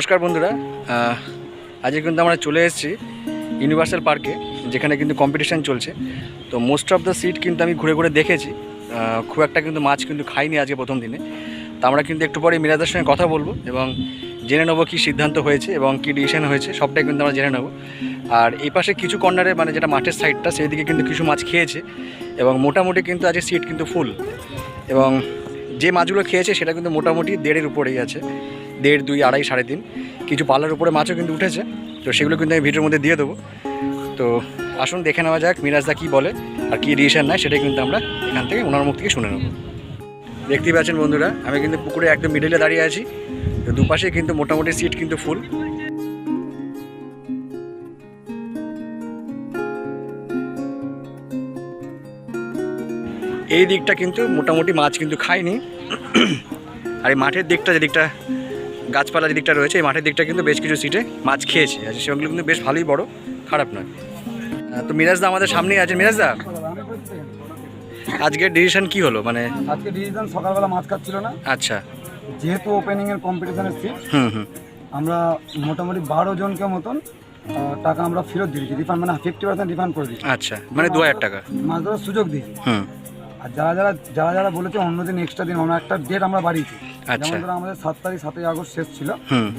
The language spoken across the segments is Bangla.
নমস্কার বন্ধুরা, আজকে কিন্তু আমরা চলে এসেছি ইউনিভার্সাল পার্কে, যেখানে কিন্তু কম্পিটিশান চলছে। তো মোস্ট অফ দ্য সিট কিন্তু আমি ঘুরে ঘুরে দেখেছি, খুব একটা কিন্তু মাছ কিন্তু খাইনি আজকে প্রথম দিনে। তো আমরা কিন্তু একটু পরে মিরাজের সঙ্গে কথা বলবো এবং জেনে নেবো কী সিদ্ধান্ত হয়েছে এবং কী ডিসিশন হয়েছে, সবটাই কিন্তু আমরা জেনে নেবো। আর এই পাশে কিছু কর্নারে, মানে যেটা মাঠের সাইডটা, সেই দিকে কিন্তু কিছু মাছ খেয়েছে এবং মোটামুটি কিন্তু আজকে সিট কিন্তু ফুল। এবং যে মাছগুলো খেয়েছে সেটা কিন্তু মোটামুটি 1.5-এর উপরেই আছে, 1.5, 2, 2.5, 3.5। কিছু পাল্লার উপরে মাছও কিন্তু উঠেছে, তো সেগুলো কিন্তু আমি ভিডিওর মধ্যে দিয়ে দেবো। তো আসুন দেখে নেওয়া যাক মিরাজদা কী বলে আর কী ডিসিশন নেয়, সেটাই কিন্তু আমরা এখান থেকে ওনার মুখ থেকে শুনে নেব। দেখতেই পাচ্ছেন বন্ধুরা, আমি কিন্তু পুকুরে একদম মিডলে দাঁড়িয়ে আছি। তো দুপাশে কিন্তু মোটামুটি সিট কিন্তু ফুল। এই দিকটা কিন্তু মোটামুটি মাছ কিন্তু খায়নি। আর এই মাঠের দিকটা, যে দিকটা গাছপালা যে দিকটা রয়েছে, এই মাঠের দিকটা কিন্তু বেশ কিছু সিটে মাছ খেয়েছে, আর সেগুলো কিন্তু বেশ ভালোই বড়, খারাপ নয়। তো মিরাজদা আমাদের সামনেই আছে। মিরাজদা, আজকের ডিসিশন কি হলো? মানে আজকে ডিসিশন, সকালবেলা মাছ খাচ্ছিল না, আচ্ছা, যেহেতু ওপেনিং এর কম্পিটিশনের সিট, আমরা মোটামুটি 12 জনকে মতন টাকা আমরা ফেরত দিয়েছি, রিফান্ড, মানে 50% রিফান্ড করে দিয়েছি। আচ্ছা, মানে 2000 টাকা মাছ ধরার সুযোগ দিয়েছি। আর যারা বলেছে অন্যদিন এক্সট্রা দিন, আমরা একটা ডেট আমরা বাড়িয়েছি। যেমন ধরো আমাদের 7 তারিখ 7ই আগস্ট শেষ ছিল,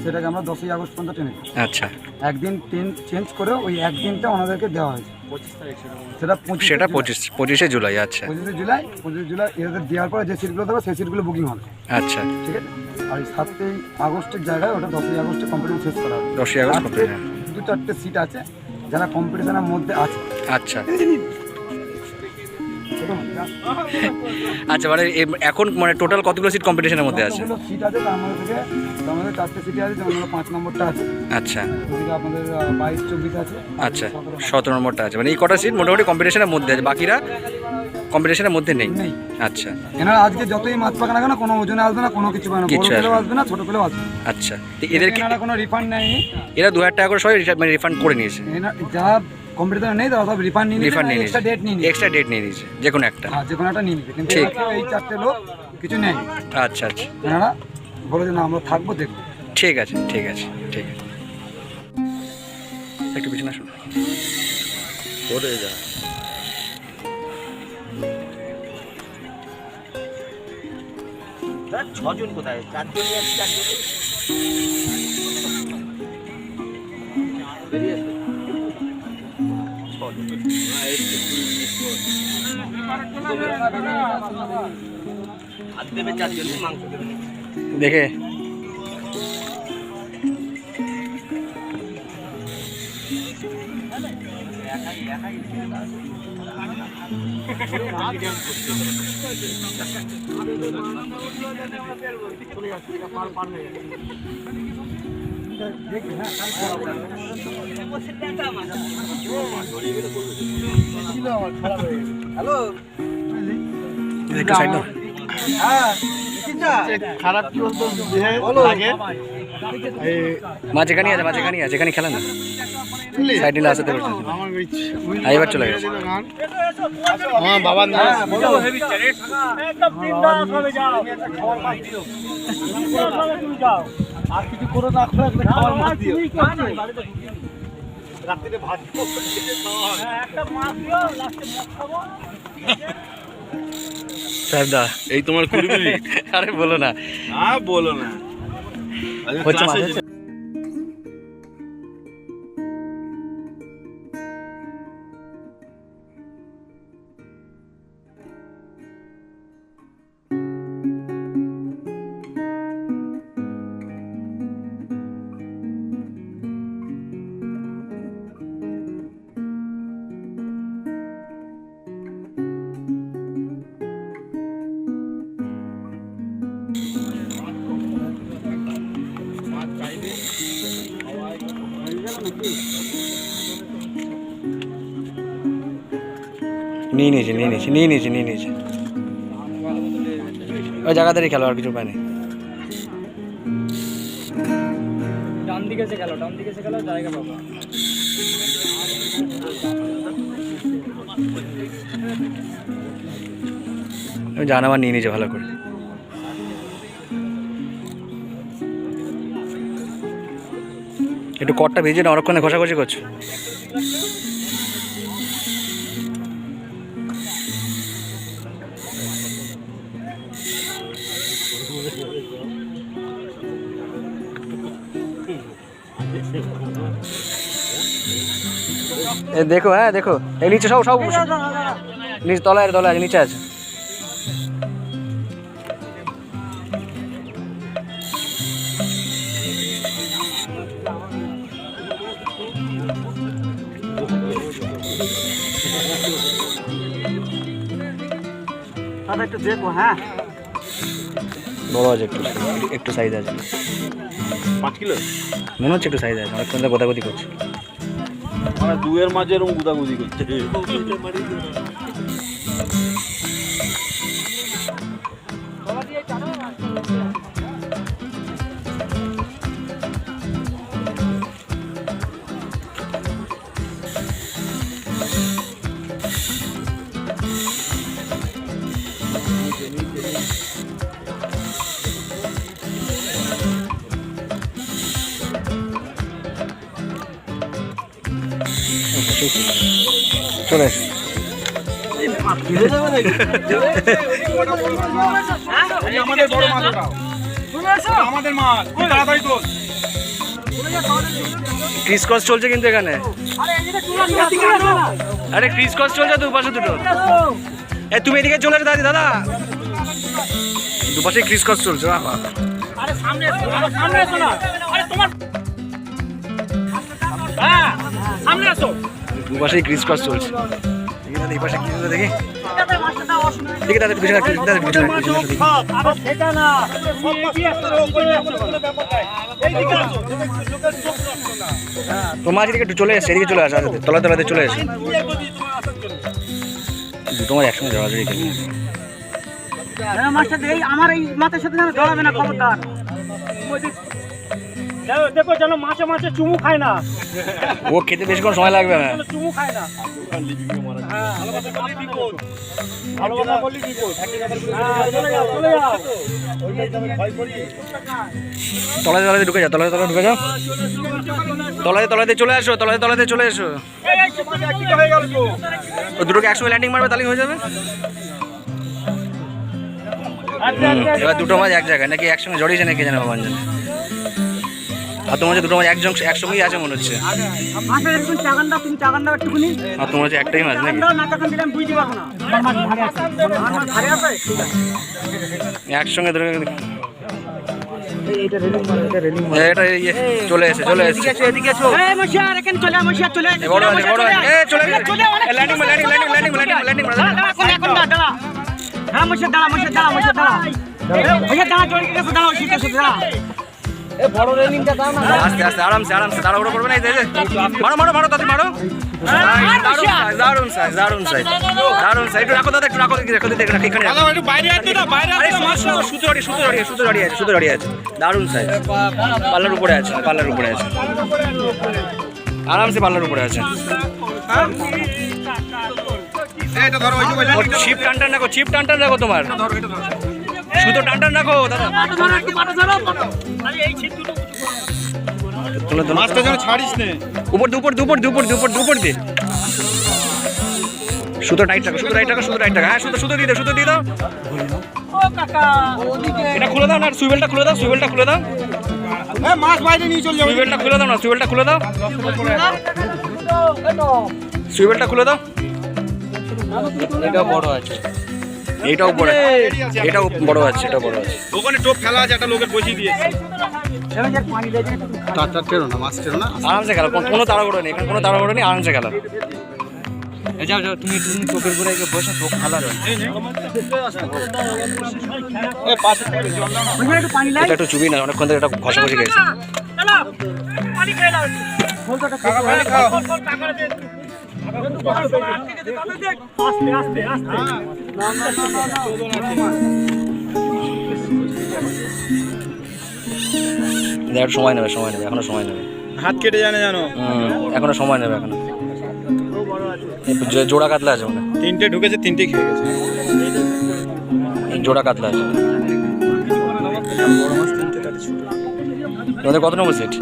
সেটাকে আমরা 10ই আগস্ট পর্যন্ত টেনেছি। আচ্ছা, একদিন চেঞ্জ করে ওই একদিনটা ওনাদেরকে দেওয়া হয়েছে। 25 তারিখ সেটা 25শে জুলাই। আচ্ছা, 25 জুলাই এদের দেওয়ার পরে যে সিটগুলো দেবে সেই সিটগুলো বুকিং হবে। আচ্ছা, ঠিক আছে। আর এই 7ই আগস্টের জায়গায় ওটা 10ই আগস্টে কম্পিটিশন শেষ করা হবে। 10ই আগস্ট 2-4টে সিট আছে যারা কম্পিটিশনের মধ্যে আছে। আচ্ছা আচ্ছা, মানে এখন মানে টোটাল কতগুলো সিট কম্পিটিশনের মধ্যে আছে? সিট আছে তার মধ্যে থেকে আমাদের 4টে সিটে আছে, যেমন 5 নম্বরটা আছে। আচ্ছা, ওদিকে আপনাদের 22-24 আছে। আচ্ছা, 17 নম্বরটা আছে। মানে এই কটা সিট মোটামুটি কম্পিটিশনের মধ্যে আছে, বাকিরা কম্পিটিশনের মধ্যে নেই। আচ্ছা, এনারা আজকে যতই মাছ পাকা না কেন কোনো ওজনে আসবে না, কোনো কিছু পাবে না, বড় পেলেও আসবে না, ছোট পেলেও আসবে। আচ্ছা, এদেরকে এনারা কোনো রিফান্ড নেয়নি। এরা 2000 টাকা করে সবাই রিফান্ড করে নিয়েছে। যারা কম্পিটিশন নেই তারা সব রিফান্ড নিয়ে নিয়েছে, এক্সট্রা ডেট নিয়ে নিয়েছে, যে কোনো একটা। হ্যাঁ, যে কোনো একটা নিয়ে নিয়েছে, কিন্তু এই 4টে লোক কিছু নেই। আচ্ছা আচ্ছা, এনারা বলে যে না আমরা থাকবো, দেখবো। ঠিক আছে ঠিক আছে ঠিক আছে, একটু পিছনে আসুন। করে যা ছজন কোথায়? 4 জনই আছে, 4 জনই বেরিয়ে আসবে। হাত দেবে 4 জনই, মাংস দেবে দেখে। হ্যালো, একটু সাইড দাও। খারাপ কি বলতো লাগে? মাছ এখানেই আছে, মাছ এখানেই আছে, এখানে খেলা না, সাইড নিলে আসতে পারছি। এবার চলে গেছে। আমার বাবার নাম আর কিছু করো না, খাবার মাছ দিও। রাত্রিতে ভাত একটা মাছ দিও, লাস্টে মাছ খাবো। সাহেবদা, এই তোমার 20 মিনিট। আরে বলো না, বলো না, হচ্ছে নিয়ে নিয়েছি। ওই জায়গাতেই খেলো, আর কিছু উপায় নেই। ডান দিকে সে খেলো, জায়গা পাবো। জান আমার নিয়ে নিয়েছে ভালো করে। একটু কটটা ভেজে না অনেকক্ষণে ঘষাঘষি করছো। এ দেখো, হ্যাঁ দেখো, এই নিচে সব সব নিচে তলায় তলায় নিচে আছে। একটু দেখো, হ্যাঁ বড় আছে, একটু একটু সাইজ আছে, 5 কিলো মনে হচ্ছে একটু সাইজ আছে, অনেকক্ষণ গোদাগদি করছে। মানে দুয়ের মাঝে এরকম গুদাগুদি করছে। চলে আমাদের বড় মাছ ওটা, আমাদের মাছ, তাড়াতাড়ি তোল। ক্রিস ক্রস চলছে কিন্তু এখানে, আরে ক্রিস ক্রস চলছে দুপাশে দুটো। এ তুমি এদিকে চলে এসো দাদি, দাদা দুপাশে ক্রিস ক্রস চলছে। বাহ বাহ, আরে সামনে এসো, সামনে এসো না, আরে তোমার হ্যাঁ সামনে এসো, দুপাশে ক্রিস ক্রস চলছে। দেখি দাদা এই পাশে কি হলো দেখি, এটাতে মাছটা দাও, অসুবিধা নেই। দেখি দাদা পিছনে দাদা পিছনে দেখি। আরে সেটা না, এগিয়ে আসো, ওপরে আসো, কোনো ব্যাপার নাই। এইদিকে আসো, লোকের চোখ রাখো না। তো মাছ এদিকে একটু চলে এসে এদিকে চলে আসে, তলা তলাতে চলে এসে দুটো মাছ একসঙ্গে জড়াজড়ি খেলে। হ্যাঁ মাছটা দেই, আমার এই মাথার সাথে যেন জড়াবে না, খবরদার। দেখো যেন মাছে মাছে চুমু খায় না, ও খেতে বেশিক্ষণ সময় লাগবে না। চুমু খায় না। হ্যাঁ, ভালো কথা বললি বিপদ। হ্যাঁ, চলে যাও, চলে যাও। তলাতে তলাতে ঢুকে যাও, তলাতে তলাতে ঢুকে যাও, তলাতে তলাতে চলে আসো, তলাতে তলাতে চলে এসো। ও দুটোকে একসঙ্গে ল্যান্ডিং মারবে, তাহলেই হয়ে যাবে। এবার দুটো মাছ এক জায়গায় নাকি একসঙ্গে জড়িয়েছে নাকি জানে ভগবান জানে। আর তোমার দুটো মাছ একসঙ্গেই আছে মনে হচ্ছে। মাছের একটু চাগান দাও, তুমি চাগান দাও একটুখানি। আর তোমার হচ্ছে একটাই মাছ নাকি, না চাগান দিলে আমি বুঝতে পারবো না। আমার মাছ ভারে আছে, আমার মাছ ভারে আছে, ঠিক আছে। একসঙ্গে ধরে এইটা রেলিং মারো, এটা রেলিং এটা ইয়ে চলে এসে চলে এসে এদিকে এসো। এই মশিয়ার এখানে চলে, মশিয়ার চলে। বড় আছে বড় আছে, এ চলে landing landing landing landing landing landing এখন দাঁড়া। হ্যাঁ মশিয়ার দাঁড়া, মশিয়ার দাঁড়া, মশিয়ার দাঁড়া। মশিয়ার দাঁড়া, চলে গেছে, দাঁড়া, শীতে শীতে দাঁড়া। এ বড় রেলিংটা দাও না। আস্তে আস্তে আরামসে আরামসে তাড়াহুড়ো করবে না। এই যে মারো মারো মারো তাড়াতাড়ি মারো। দারুণ সাইজ দারুণ সাইজ দারুণ সাইজ। একটু রাখো দাদা, একটু রাখো, দেখি রাখো, দেখি রাখো এখানে। একটু বাইরে আসতে না, বাইরে আরে সুতো জড়িয়ে সুতো জড়িয়ে সুতো জড়িয়ে আছে, সুতো জড়িয়ে আছে। দারুণ সাইজ, পাল্লার উপরে আছে, পাল্লার উপরে আছে, আরামসে পাল্লার উপরে আছে। এটা ধরো, ওই যে ওর ছিপ টান টান রাখো, ছিপ টান টান রাখো তোমার, সুতো টান টান রাখো দাদা। তুলে তুলে মাছটা যেন ছাড়িস নে। উপর দুপুর দুপুর দুপুর দুপুর দুপুর দিয়ে সুতো টাইট রাখো, সুতো টাইট রাখো, সুতো টাইট রাখো। হ্যাঁ সুতো সুতো দিয়ে দাও, সুতো দিয়ে দাও। ও কাকা, এটা খুলে দাও না, সুইবেলটা খুলে দাও, সুইবেলটা খুলে দাও, হ্যাঁ মাছ বাইরে নিয়ে চল যাবে। সুইবেলটা খুলে দাও না, সুইবেলটা খুলে দাও, সুইবেলটা খুলে দাও। এটা বড় আছে, এইটাও বড়, এটাও বড় আছে, এটাও বড় আছে। ওখানে টোপ ফেলা আছে, একটা লোকের বসিয়ে দিয়েছে। পানি দেয় টাটা টেরো না, মাছ টেরো না। আরামসে খেলো, কোনো তাড়াহুড়ো নেই এখানে, কোনো তাড়াহুড়ো নেই, আরামসে খেলো। যাও যাও, তুমি চোখের উপরে গিয়ে বসে চোখ খালা রয়। এই পাশে থেকে জল না। ওখানে একটু পানি লাই। এটা একটু চুবি না, অনেকক্ষণ ধরে এটা ঘষাঘষি গেছে। চলো পানি খেয়ে নাও। কাকা পানি খাও। আস্তে আস্তে আস্তে। একটু সময় নেবে, সময় নেবে, এখনো সময় নেবে। হাত কেটে জানে জানো। এখনো সময় নেবে, এখনো জোড়া কাতলা আছে মনে হয়। 3টে ঢুকেছে, 3টে খেয়ে গেছে। জোড়া কাতলা আছে। তোমাদের কত নম্বর সিট?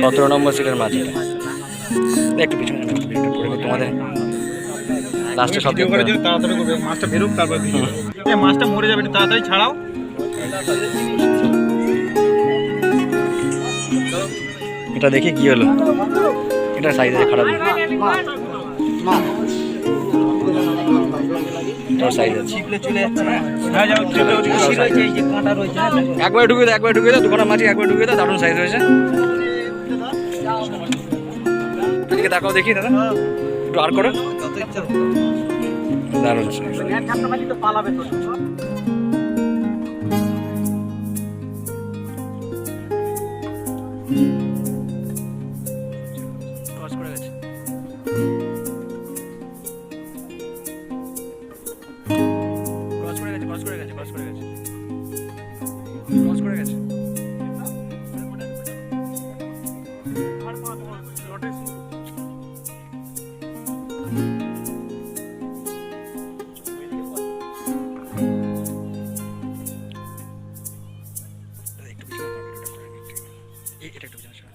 17 নম্বর সিটের মাছ এটা। একটু পিছনে নাও, একটু করে নিই তোমাদের লাস্টে সব ভিডিও করার জন্য তাড়াতাড়ি করবে, মাছটা বেরোক তারপর ভিডিও। এই মাছটা মরে যাবে, একটু তাড়াতাড়ি ছাড়াও। এটা দেখি কি হলো, এটা সাইজ আছে খারাপ, এটার সাইজ আছে। হ্যাঁ যাও, চলে যাও। একবার ঢুকে দাও দুখানা মাছ একবার ঢুকে দাও, দারুণ সাইজ হয়েছে। এদিকে তাকাও দেখি দাদা, একটু আর করো, দারুণ সাইজ। ক্রস করে গেছে, ক্রস করে গেছে, ক্রস করে গেছে, ক্রস করে গেছে, ক্রস করে গেছে। একটু পিছনে এটা একটু পিছনে সরো।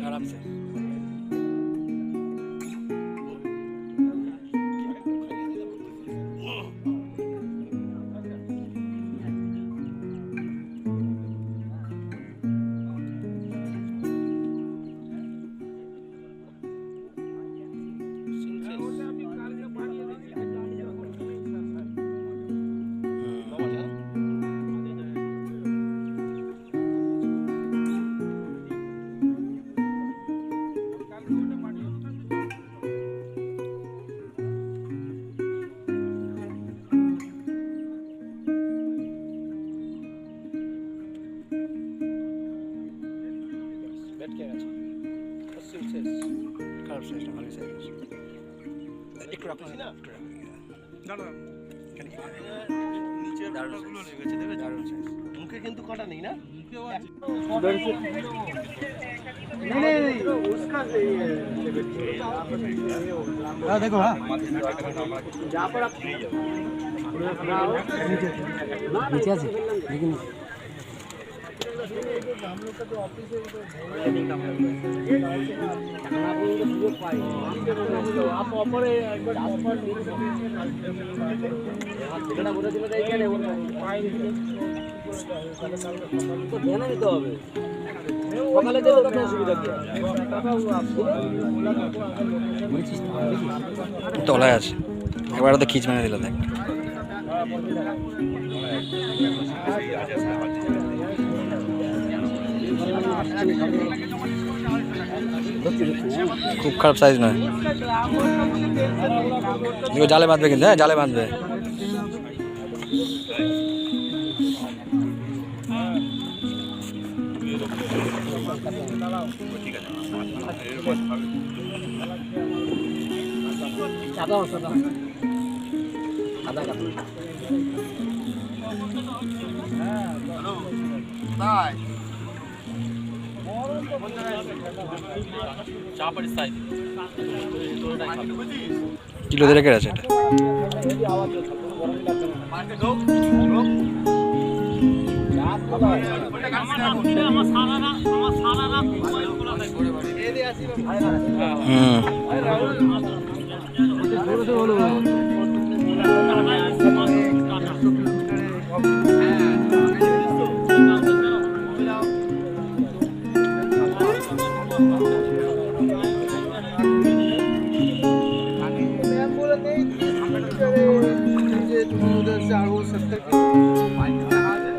आराम से খারাপ সাইজ না, ভালো সাইজ আছে। একটু রাখুন না, একটু রাখুন না না, নিচে দারুণ হয়ে গেছে, দেখবে দারুণ সাইজ। মুখে কিন্তু কাটা নেই না, মুখেও আছে। হ্যাঁ দেখো, হ্যাঁ নিচে আছে लेकिन তলায় আছে, এবার তো খিচ মেরে দিল দেখ। খুব খারাপ সাইজ নয়, জালে বাঁধবে কিন্তু, হ্যাঁ জালে বাঁধবে। কিলো দিয়ে রেখে আছে এটা।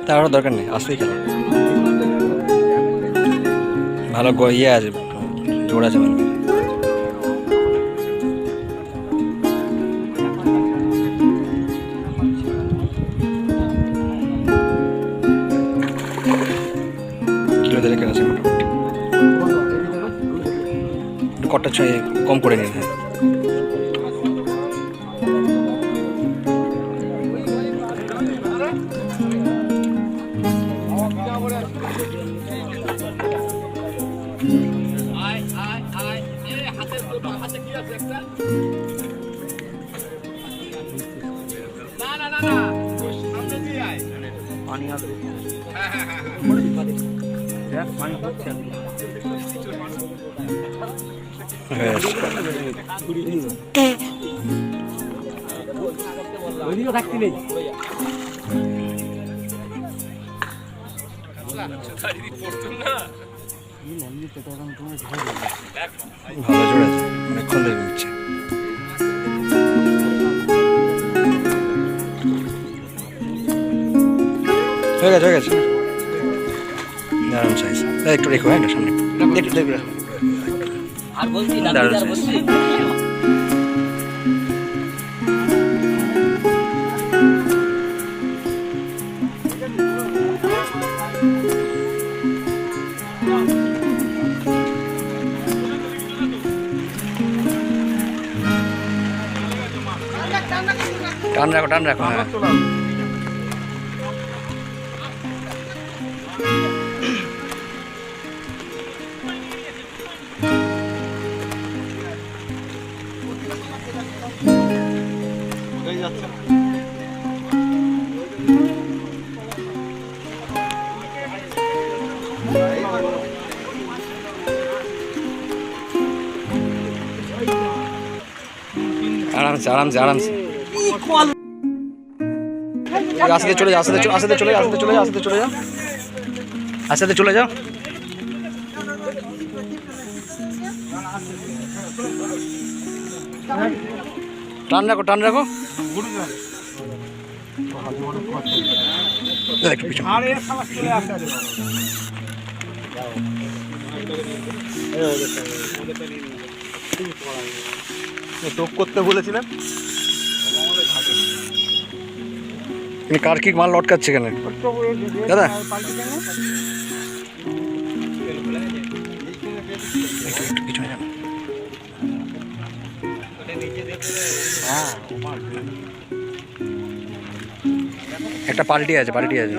তার দরকার নেই, আসলেই খেলা ভালো ইয়ে আছে, জোর আছে ভালো। কিলো দেড়েক আছে মোটামুটি, একটু কটটা ছয় কম করে নিন। হ্যাঁ থাকতে নেই। ভালো জোর আছে, অনেকক্ষণ ধরে নিচ্ছে। হয়ে গেছে হয়ে গেছে, দারুণ সাইজ। একটু রেখো, হ্যাঁ এটা সামনে একটু দেখবে, দারুণ সাইজ। টান রাখো টান রাখো, হ্যাঁ আরামসে আরামসে আরামসে। আস্তে চলে যাও, আস্তে আস্তে চলে যাও, আস্তে চলে যাও, আস্তে চলে যাও, আস্তে চলে যাও। টান রাখো টান রাখো, একটু পিছনে। টোপ করতে বলেছিলেন, কার কি মাল লটকাচ্ছে কেন দাদা? একটু পিছনে যান। একটা পাল্টি আছে, পাল্টি আছে,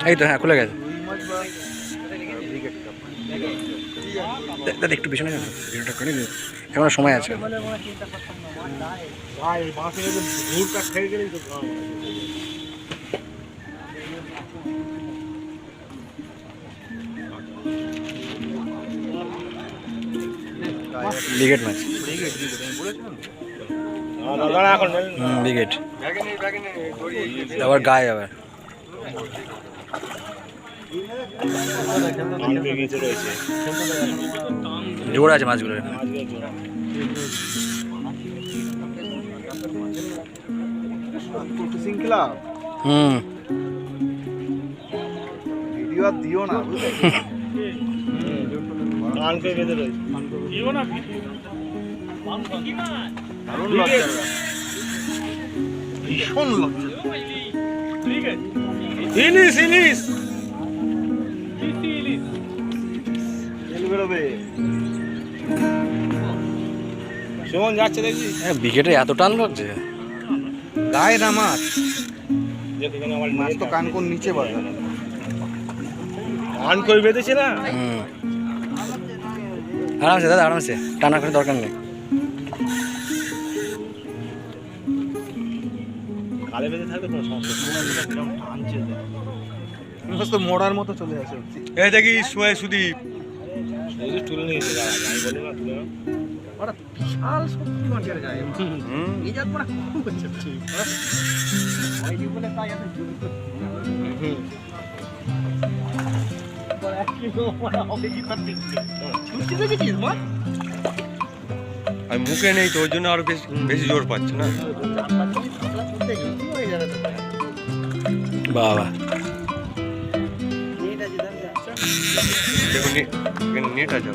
এই তো হ্যাঁ খুলে গেছে। দাদা একটু পিছনে যান, ভিডিওটা করে দিন, এখনো সময় আছে। ব্রিগেড ম্যাচ, ব্রিগেড আবার গায়ে আবার জোর আছে মাছগুলো। হুম ভিডিও আর দিও না, ভীষণ লজ্জা। ইলিশ ইলিশ বেরোবে, সুমন যাচ্ছে দেখছি। ব্রিগেডে এত টান লাগছে গায়ে না মাছ, মাছ তো কান কোন নিচে বাজে, আন করে বেঁধেছে না। আরামসে দাদা আরামসে, টানা করে দরকার নেই। কালে বেঁধে থাকলে কোনো সমস্যা টানছে তো মোড়ার মতো চলে আসে এই দেখি সোয়ে সুদীপ তুলে নিয়েছে আমি বলি না তুলে ওরা বিশাল শক্তি মাঝে যায় এই জাত মানে খুব হচ্ছে ঠিক ওই যে বলে তাই আছে আমি মুখে নেই তো ওই জন্য আরো বেশি জোর পাচ্ছে না বাবা নেট আছে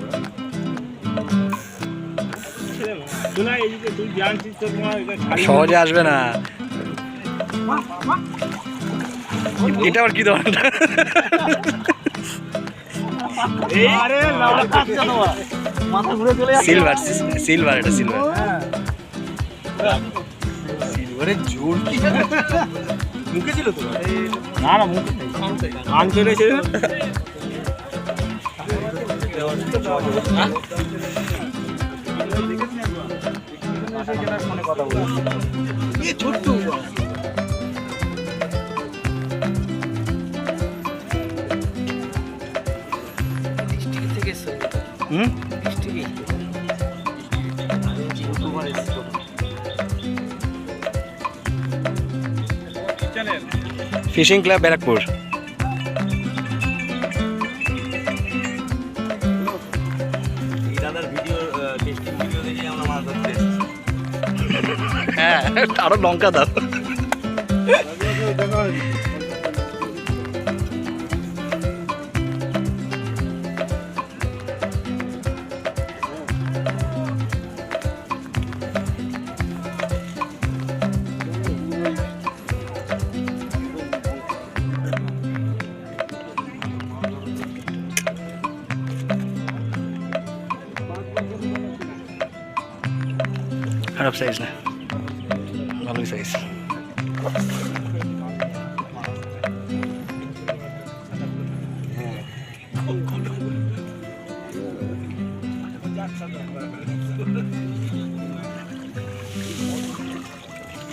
সহজে আসবে না এটা আবার কি ধরনের সিলভার সিলভার এটা সিলভার সিলভারের জোর কি মুখে ছিল তো না না মুখে কান চলেছে কথা বলছি ছোট্ট ফিশিং ক্লাব ব্যারাকপুর দাদার ভিডিও টেস্টিং ভিডিও দেখে আমরা মাছ ধরতে হ্যাঁ আরো লঙ্কা দাও খারাপ সাইজ না ভালোই সাইজ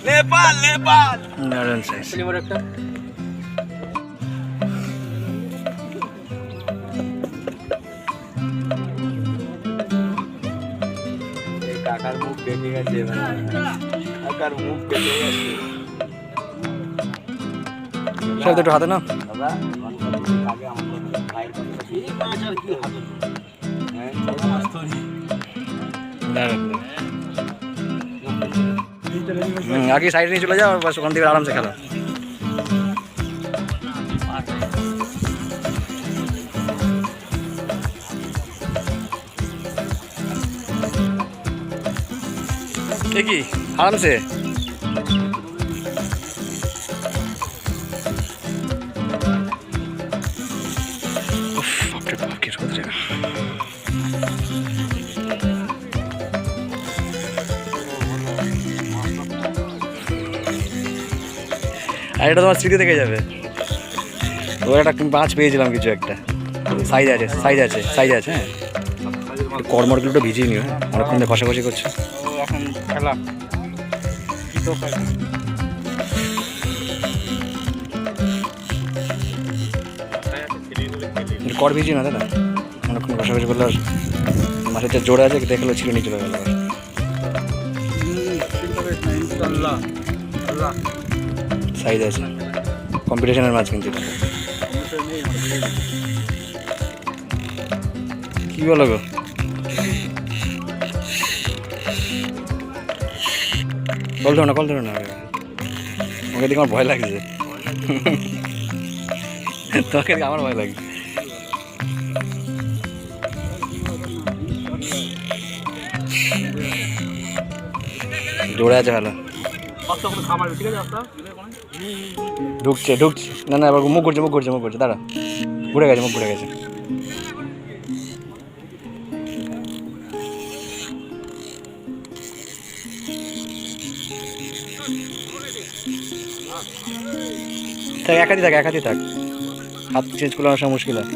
নেপাল নেপাল দারুণ সাইজ একটা কাকার মুখ বেঁকে গেছে কাকার মুখ বেঁকে গেছে সব দুটো হাতে না দাদা আগে আমার ভাইয়ের কথা এই মাছ আর কি হবে হ্যাঁ মাছ ধরি দারুণ আগে সাইড নিয়ে চলে যাও বাস ওখান থেকে আরামসে খেলো কি আরামসে আর এটা তোমার স্মৃতি থেকে যাবে ওর একটা মাছ পেয়েছিলাম কিছু একটা সাইজ আছে সাইজ আছে সাইজ আছে হ্যাঁ কর্মরগুলোটা ভিজিয়ে নিও হ্যাঁ অনেকক্ষণ ধরে ঘষাঘষি করছে এখন খেলা কর ভিজিয়ে না দাদা অনেকক্ষণ ঘষাঘষি করলে আর মাছের যা জোড়া আছে দেখলো ছিল নিয়ে চলে গেল সাইজ আছে কম্পিটিশনের মাছ কিন্তু কি বলো গো কল ধরো না ওকে দেখে আমার ভয় লাগছে তোকে দেখে আমার ভয় লাগছে জোড়া আছে ভালো ঢুকছে না এবার মুখ করছে দাঁড়া ঘুরে গেছে মুখ ঘুরে গেছে একাধি থাক হাত চেঞ্জ করলে অনেক সময় মুশকিল হয়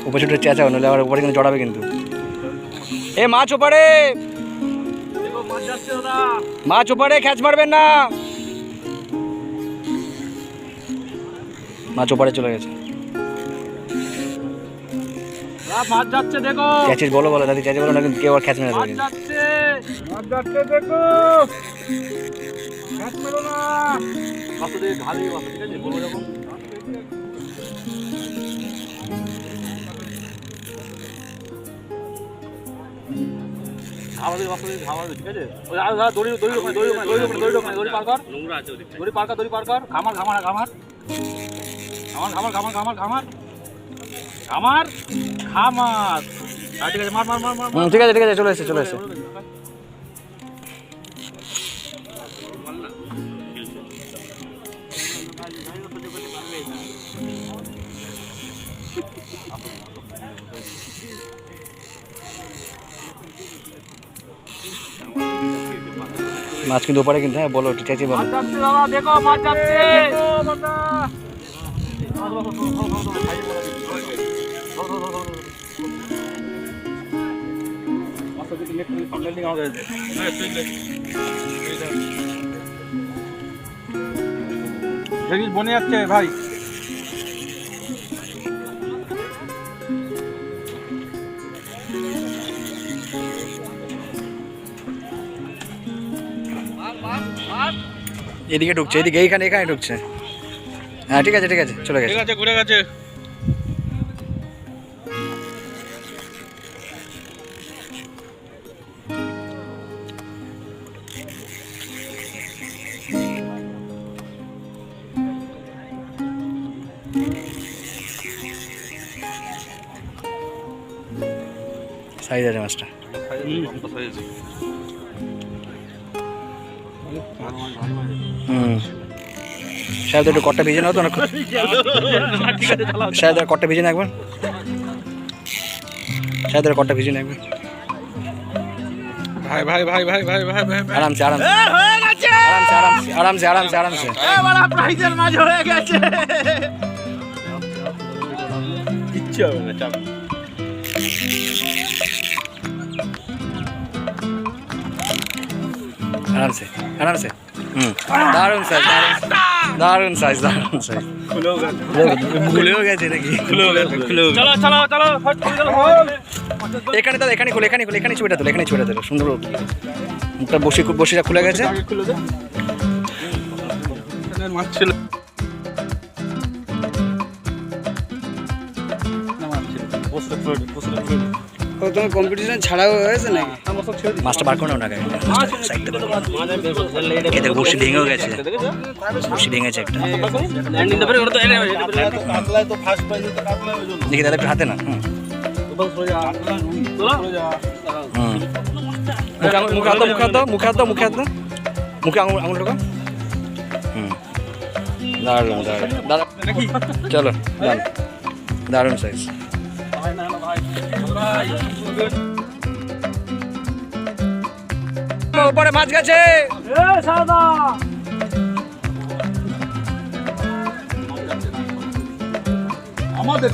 উপরে ছুটে চেঁচাও, নাহলে আবার উপরে কিন্তু জড়াবে কিন্তু। এ মাছ ওপারে, মাছ ওপারে, খ্যাচ মারবেন না। মাছ ওপারে চলে গেছে। মাছ যাচ্ছে দেখো, চেঁচিস বলো বলো দাদি, চেঁচে বলো না কিন্তু কেউ আর খ্যাচ মেরে দেবে। যাচ্ছে মাছ যাচ্ছে দেখো, মাছ মেরো না। বাসু দিয়ে ঢালি বাসু, ঠিক আছে বলো যখন ধাওয়া দিয়ে বাসু দিয়ে ধাওয়া দিয়ে, ঠিক আছে। ওই আর দড়ি দড়ি দড়ি দড়ি দড়ি দড়ি দড়ি পার কর, নোংরা আছে ওদিকে, দড়ি পার কর, দড়ি পার কর। খামার খামার খামার খামার খামার খামার খামার খামার খামার খামার। ঠিক আছে, মার মার মার মার। ঠিক আছে ঠিক আছে, চলে এসে চলে এসে। মাছ কিন্তু ওপারে কিন্তু, হ্যাঁ বলো একটু চেঁচিয়ে বলো। মাছ যাচ্ছে দাদা দেখো, মাছ যাচ্ছে। দেখিস বনে যাচ্ছে ভাই। এদিকে ঢুকছে, এদিকে এইখানে এখানে ঢুকছে। হ্যাঁ ঠিক আছে ঠিক আছে, চলে গেছে। ঠিক আছে, ঘুরে গেছে। সাইজ আছে মাছটা। সাহেব একটু কটটা ভিজে নাও তো, সাহেব কটটা ভিজে না একবার, সাহেব কটটা ভিজে না একবার। ভাই ভাই ভাই ভাই ভাই ভাই ভাই আরামসে আরামসে আরামসে আরামসে আরামসে আরামসে। প্রাইজের মাছ হয়ে গেছে। কিচ্ছু হবে না, চাপ। আরামসে আরামসে। দারুণ সাইজ, দারুণ সাইজ, দারুণ সাইজ। খুলেও গেছে নাকি? চলো চলো চলো, এখানে দাদা, এখানে খুলে, এখানে খুলে, এখানে ছবিটা তোলো, এখানে ছবিটা তোলো, সুন্দর। মুখটা বসিটা খুলে গেছে। মাছ ছিল। তোমার কম্পিটিশন ছাড়াও হয়েছে নাকি? মাছটা বার করে নাও না, খেতে বসি ভেঙেও গেছে, বসি ভেঙেছে একটা। দেখি দাদা একটু হাতে না। মুখে হাত, মুখে হাত, মুখে হাত, মুখে হাত, মুখে আঙুল ঢোকা। দারুণ দারুণ দাদা, চলো দারুণ, দারুণ সাইজ। উপরে মাছ গেছে। আমাদের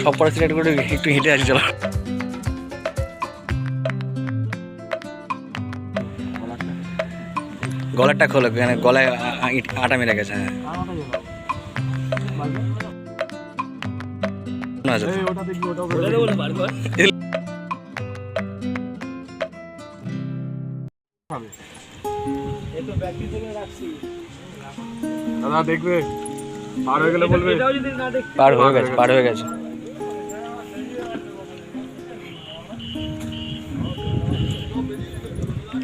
সব পরে সিলেক্ট করে একটু হেঁটে আসি, চলো। গলারটা খোলো, গলায় আটা মেরে গেছে। হ্যাঁ দাদা দেখবে, পার হয়ে গেলে বলবে। পার হয়ে গেছে, পার হয়ে গেছে।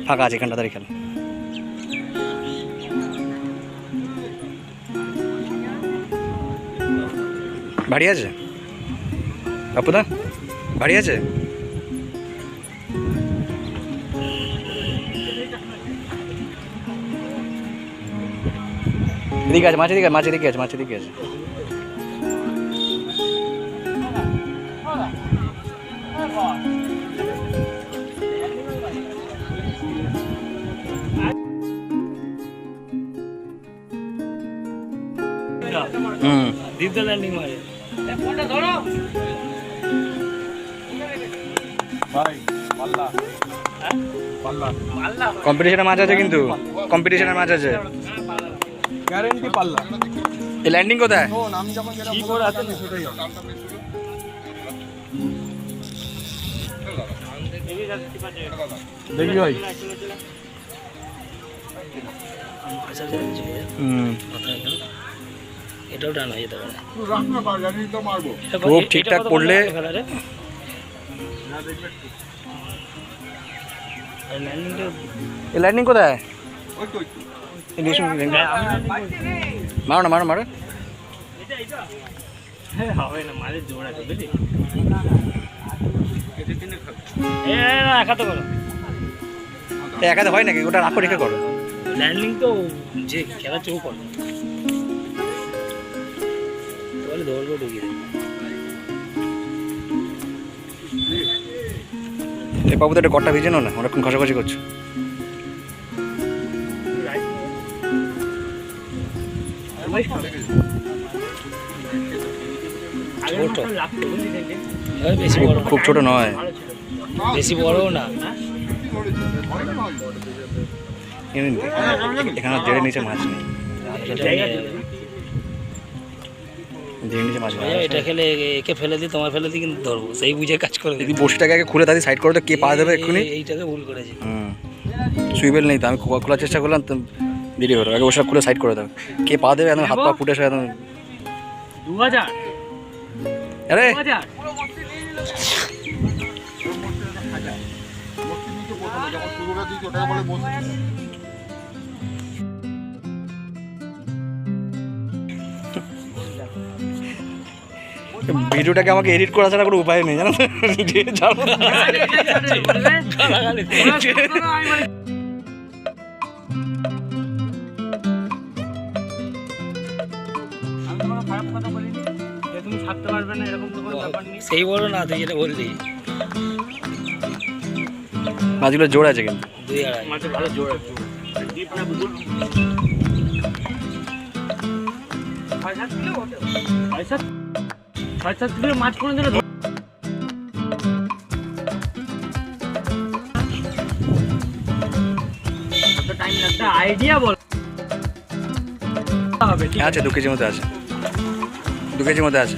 ফাঁকা আছে এখানটা, তাড়াতাড়ি খেলো। বাড়ি আছে বাপুদা, বাড়ি আছে? এদিকে আছে মাছ, এদিকে মাছ, এদিকে আছে মাছ, এদিকে আছে। হুম দীপদা ল্যান্ডিং মারে ফোনটা ধরো ভাই পাল্লা পাল্লা কম্পিটিশনের মাছ আছে কিন্তু কম্পিটিশনের মাছ আছে গ্যারেন্টি পাল্লা এই ল্যান্ডিং কোথায় ও নাম যখন যেটা কি করে আছে সেটাই হবে দেখি ভাই হুম এটাও ডান হয়ে যেতে পারে খুব ঠিকঠাক পড়লে এই ল্যান্ডিং কোথায় এই দেখুন, মারো না মারো মারো হবে না মালের জোর আছে বুঝলি না একাতে করো এই একাতে হয় নাকি ওটা রাখো রেখে করো ল্যান্ডিং তো যে খেলা চৌ করে তাহলে ধরবো ঢুকিয়ে এই বাবু তো একটা গট্টা ভিজে না অনেকক্ষণ ঘষাঘষি করছো বেশি বড় খুব ছোট নয় বেশি বড়ও না এখানে জেড়ে নিচে মাছ নেই জেড়ে নিচে মাছ নেই এটা খেলে একে ফেলে দিই তোমার ফেলে দিই কিন্তু ধরবো সেই বুঝে কাজ করে যদি বসিটাকে আগে খুলে তাদের সাইড করে তো কে পা দেবে এক্ষুনি এইটাকে ভুল করেছি হুম সুইবেল নেই তো আমি খোলার চেষ্টা করলাম তো দেরি হলো আগে বসে খুলে সাইড করে দাও কে পা দেবে একদম হাত পা ফুটে এসে একদম 2000 আরে 2000 ভিডিওটাকে আমাকে এডিট করা ছাড়া কোনো উপায় নেই জানো সেই বলো না তুই যেটা বললি মাছগুলো জোর আছে কিন্তু 2.5 মাছের ভালো জোর আছে মাছ করে দিলে টাইম লাগবে আইডিয়া বল হবে ঠিক আছে 2 কেজির মতো আছে 2 কেজির মতো আছে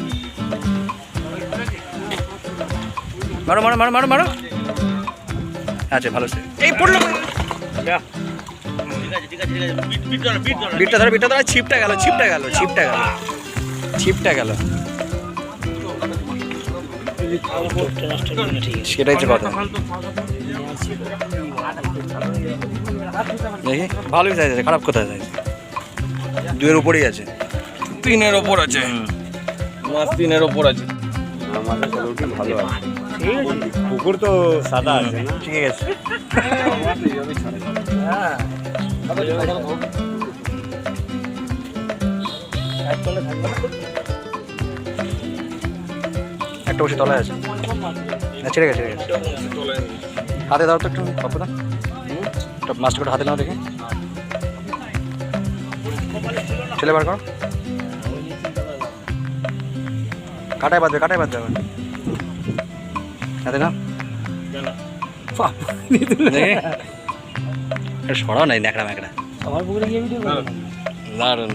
মারো মারো মারো মারো মারো আছে ভালো সে এই পড়লো বিটটা ধরো ছিপটা গেল সেটাই হচ্ছে কথা দেখি ভালোই সাইজ আছে খারাপ কোথায় সাইজ 2 এর উপরেই আছে 3 এর উপর আছে মাছ 3 এর উপর আছে আমাদের কোয়ালিটি ভালো আছে পুকুর তো সাদা আছে না ঠিক আছে একটা বসে তলায় আছে ছেড়ে গেছে হাতে দাও তো একটু পাপ্পুদা মাছটা করে হাতে নাও দেখে ছেলে বার করো কাটায় বাঁধবে আবার হাতে না সরাও নাই ন্যাকড়া ম্যাকড়া আমার পুকুরে গিয়ে ভিডিও দারুন